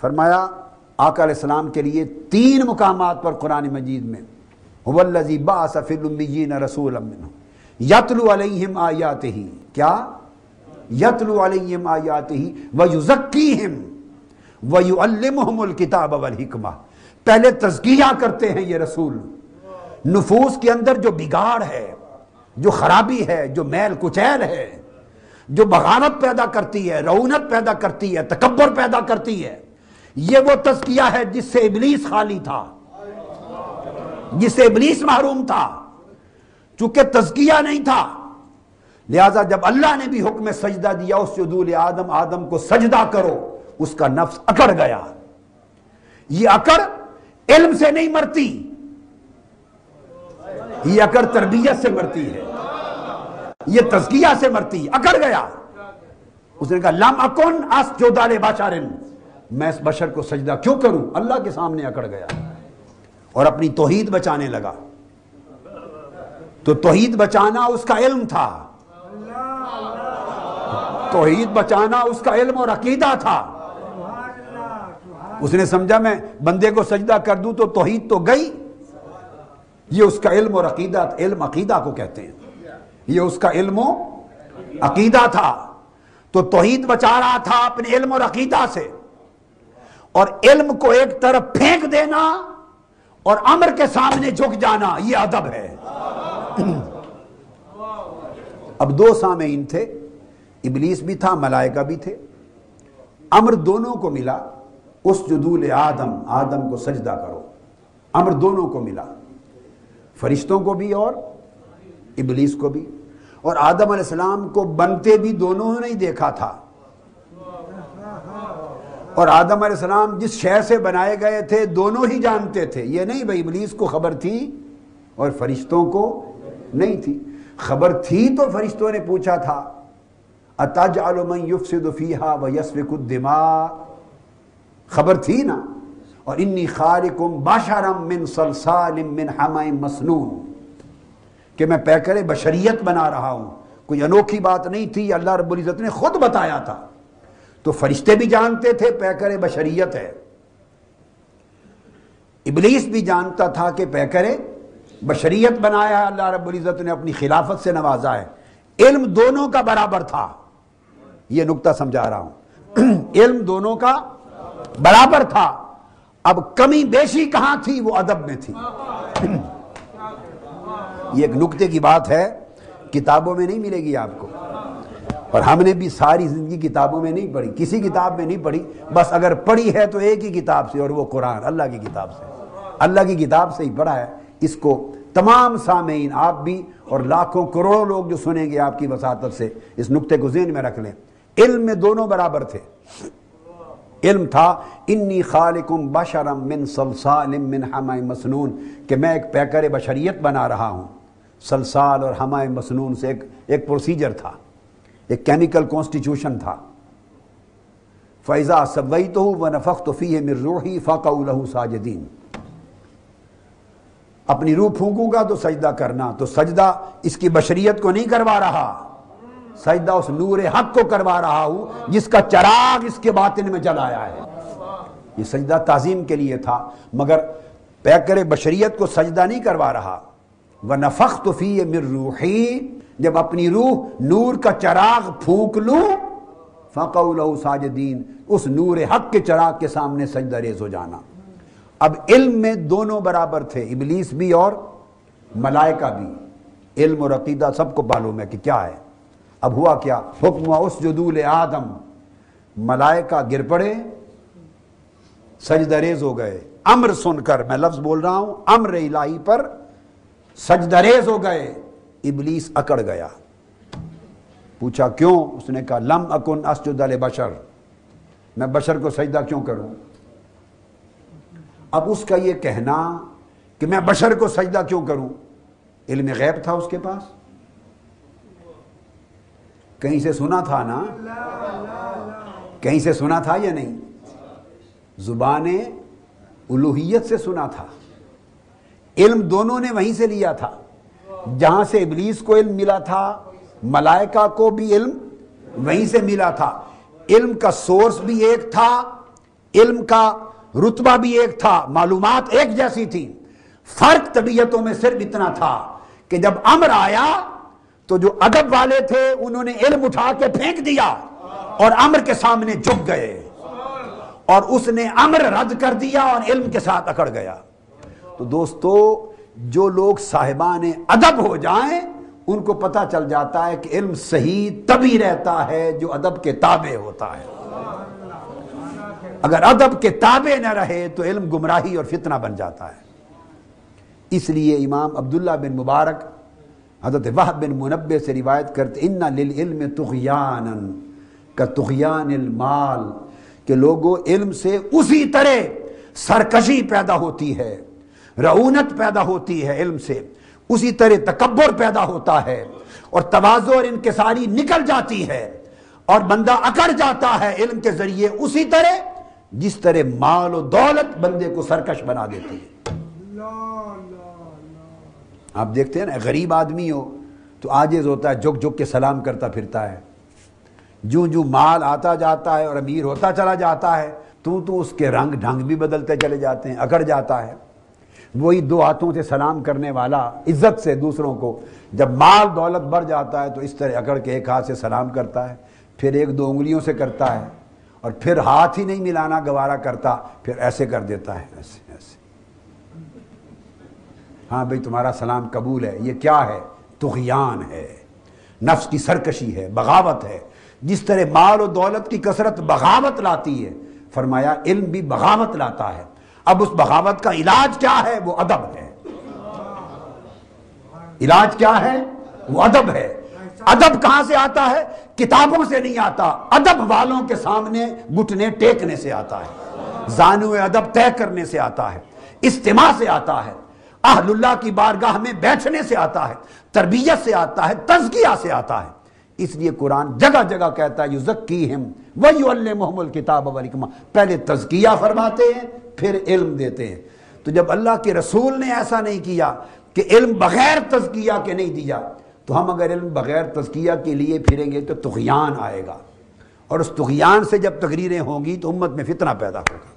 فرمایا آقا علیہ السلام کے لیے 3 مقامات پر قرآن مجید میں هو الذی بعث فی الامیین رسولا منہم یتلو علیہم آیاتہ، کیا یتلو علیہم آیاتہ ویزکیہم ویعلمہم الکتاب والحکمہ. پہلے تزکیہ کرتے ہیں یہ رسول، نفوس کے اندر جو بگاڑ ہے، جو خرابی ہے، جو میل کچیل ہے، جو بغاوت پیدا کرتی ہے، رعونت پیدا کرتی ہے، تکبر پیدا کرتی ہے، یہ وہ تزکیہ ہے جس سے ابلیس خالی تھا، جس سے ابلیس محروم تھا. چونکہ تزکیہ نہیں تھا، لہذا جب اللہ نے بھی حکم سجدہ دیا اسجدوا لآدم، آدم کو سجدہ کرو، اس کا نفس اکڑ گیا. یہ اکڑ علم سے نہیں مرتی، یہ اکڑ تربیت سے مرتی ہے، یہ تزکیہ سے مرتی. اکڑ گیا، اس نے کہا لم اکن اسجد لبشر، میں اس بشر کو سجدہ کیوں کروں؟ اللہ کے سامنے اکڑ گیا اور اپنی توحید بچانے لگا. تو توحید بچانا اس کا علم تھا، توحید بچانا اس کا علم اور عقیدہ تھا. اس نے سمجھا میں بندے کو سجدہ کر دوں تو توحید تو گئی. یہ اس کا علم اور عقیدہ، علم عقیدہ کو کہتے ہیں، یہ اس کا علم و عقیدہ تھا. تو توحید بچا رہا تھا اپنے علم اور عقیدہ سے، اور علم کو ایک طرف پھینک دینا اور امر کے سامنے جھک جانا، یہ ادب ہے. اب 2 سامعین تھے، ابلیس بھی تھا، ملائکہ بھی تھے. امر دونوں کو ملا، اسجدوا لآدم، آدم کو سجدہ کرو. امر دونوں کو ملا، فرشتوں کو بھی اور ابلیس کو بھی. اور آدم علیہ السلام کو بنتے بھی دونوں نے ہی دیکھا تھا، اور آدم علیہ السلام جس شے سے بنائے گئے تھے دونوں ہی جانتے تھے. یہ نہیں بھئی ابلیس کو خبر تھی اور فرشتوں کو نہیں تھی. خبر تھی تو فرشتوں نے پوچھا تھا اتجعل من یفسد فیہا ویسفک الدماء، خبر تھی نا. اور انی خالق بشرا من صلصال من حمأ مسنون، کہ میں پیکر بشریت بنا رہا ہوں. کوئی انوکھی بات نہیں تھی، اللہ رب العزت نے خود بتایا تھا. تو فرشتے بھی جانتے تھے پیکر بشریت ہے، ابلیس بھی جانتا تھا کہ پیکر بشریت بنایا ہے اللہ رب العزت نے، اپنی خلافت سے نوازا ہے. علم دونوں کا برابر تھا، یہ نقطہ سمجھا رہا ہوں. علم دونوں کا برابر تھا. اب کمی بیشی کہاں تھی؟ وہ ادب میں تھی. یہ ایک نقطے کی بات ہے، کتابوں میں نہیں ملے گی آپ کو، اور ہم نے بھی ساری زندگی کتابوں میں نہیں پڑھی، کسی کتاب میں نہیں پڑھی. بس اگر پڑھی ہے تو ایک ہی کتاب سے، اور وہ قرآن، اللہ کی کتاب سے. اللہ کی کتاب سے ہی پڑھا ہے. اس کو تمام سامعین، آپ بھی اور لاکھوں کروڑوں لوگ جو سنیں گے آپ کی وساطت سے، اس نقطے کو ذہن میں رکھ لیں. علم میں دونوں برابر تھے. علم تھا انی خالق بشرا من صلصال من حمأ مسنون، کہ میں ایک پیکر بشریت بنا رہا ہوں. صلصال اور حمأ مسنون سے ایک پروسیجر تھا، ایک کیمیکل کانسٹیٹیوشن تھا. فَإِذَا سَوَّيْتُهُ وَنَفَخْتُ فِيهِ مِن رُوحِي فَقَعُوا لَهُ سَاجِدِينَ. اپنی روح پھونکوں گا تو سجدہ کرنا. تو سجدہ اس کی بشریت کو نہیں کروا رہا، سجدہ اس نور حق کو کروا رہا ہوں جس کا چراغ اس کے باطن میں جلایا ہے. یہ سجدہ تعظیم کے لیے تھا، مگر پیکر بشریت کو سجدہ نہیں کروا رہا. وَنَفَخْتُ فِيهِ مِن رُوحِي، جب اپنی روح نور کا چراغ پھونک لوں، فَقَعُوا لَهُ سَاجِدِينَ، اس نور حق کے چراغ کے سامنے سجدہ ریز ہو جانا. اب علم میں دونوں برابر تھے، ابلیس بھی اور ملائکہ بھی. علم اور عقیدہ سب کو معلوم ہے کہ کیا ہے. اب ہوا کیا؟ حکم ہوا اسجدوا لآدم، ملائکہ گر پڑے، سجدہ ریز ہو گئے. امر سن کر، میں لفظ بول رہا ہوں، امر الہی پر سجدہ ریز ہو گئے. ابلیس اکڑ گیا. پوچھا کیوں؟ اس نے کہا لم اکن اسجد لبشر، میں بشر کو سجدہ کیوں کروں؟ اب اس کا یہ کہنا کہ میں بشر کو سجدہ کیوں کروں، علم غیب تھا اس کے پاس، کہیں سے سنا تھا نا، کہیں سے سنا تھا یا نہیں؟ زبان الوہیت سے سنا تھا. علم دونوں نے وہیں سے لیا تھا، جہاں سے ابلیس کو علم ملا تھا ملائکہ کو بھی علم وہیں سے ملا تھا. علم کا سورس بھی ایک تھا، علم کا رتبہ بھی ایک تھا، معلومات ایک جیسی تھی، فرق طبیعتوں میں صرف اتنا تھا کہ جب امر آیا تو جو ادب والے تھے انہوں نے علم اٹھا کے پھینک دیا اور امر کے سامنے جھک گئے، اور اس نے امر رد کر دیا اور علم کے ساتھ اکڑ گیا۔ تو دوستو، جو لوگ صاحبان ادب ہو جائیں ان کو پتہ چل جاتا ہے کہ علم صحیح تبھی رہتا ہے جو ادب کے تابع ہوتا ہے، اگر ادب کے تابع نہ رہے تو علم گمراہی اور فتنہ بن جاتا ہے۔ اس لیے امام عبداللہ بن مبارک حضرت وہب بن منبہ سے روایت کرتے ان للعلم طغیانا کطغیان المال، کہ لوگوں علم سے اسی طرح سرکشی پیدا ہوتی ہے، رعونت پیدا ہوتی ہے، علم سے اسی طرح تکبر پیدا ہوتا ہے اور تواضع اور انکساری نکل جاتی ہے اور بندہ اکڑ جاتا ہے علم کے ذریعے، اسی طرح جس طرح مال و دولت بندے کو سرکش بنا دیتی ہے۔ آپ دیکھتے ہیں نا، غریب آدمی ہو تو عاجز ہوتا ہے، جھک جھک کے سلام کرتا پھرتا ہے، جو مال آتا جاتا ہے اور امیر ہوتا چلا جاتا ہے تو اس کے رنگ ڈھنگ بھی بدلتے چلے جاتے ہیں، اکڑ جاتا ہے۔ وہی دو ہاتھوں سے سلام کرنے والا عزت سے دوسروں کو، جب مال دولت بڑھ جاتا ہے تو اس طرح اکڑ کے ایک ہاتھ سے سلام کرتا ہے، پھر ایک دو انگلیوں سے کرتا ہے، اور پھر ہاتھ ہی نہیں ملانا گوارا کرتا، پھر ایسے کر دیتا ہے، ایسے ایسے۔ ہاں بھئی تمہارا سلام قبول ہے۔ یہ کیا ہے؟ طغیان ہے، نفس کی سرکشی ہے، بغاوت ہے۔ جس طرح مال و دولت کی کثرت بغاوت لاتی ہے، فرمایا علم بھی بغاوت لاتا ہے۔ اب اس بغاوت کا علاج کیا ہے؟ وہ ادب ہے۔ علاج کیا ہے؟ وہ ادب ہے۔ ادب کہاں سے آتا ہے؟ کتابوں سے نہیں آتا، ادب والوں کے سامنے گھٹنے ٹیکنے سے آتا ہے، زانو ادب طے کرنے سے آتا ہے، استماع سے آتا ہے، اہل اللہ کی بارگاہ میں بیٹھنے سے آتا ہے، تربیت سے آتا ہے، تزکیہ سے آتا ہے۔ اس لیے قرآن جگہ جگہ کہتا ہے یزکیہم ویعلمہم الکتاب والحکمہ، پہلے تزکیہ فرماتے ہیں پھر علم دیتے ہیں۔ تو جب اللہ کے رسول نے ایسا نہیں کیا کہ علم بغیر تزکیہ کے نہیں دیا، تو ہم اگر علم بغیر تزکیہ کے لیے پھریں گے تو طغیان آئے گا، اور اس طغیان سے جب تقریریں ہوں گی تو امت میں فتنہ پیدا ہوگا۔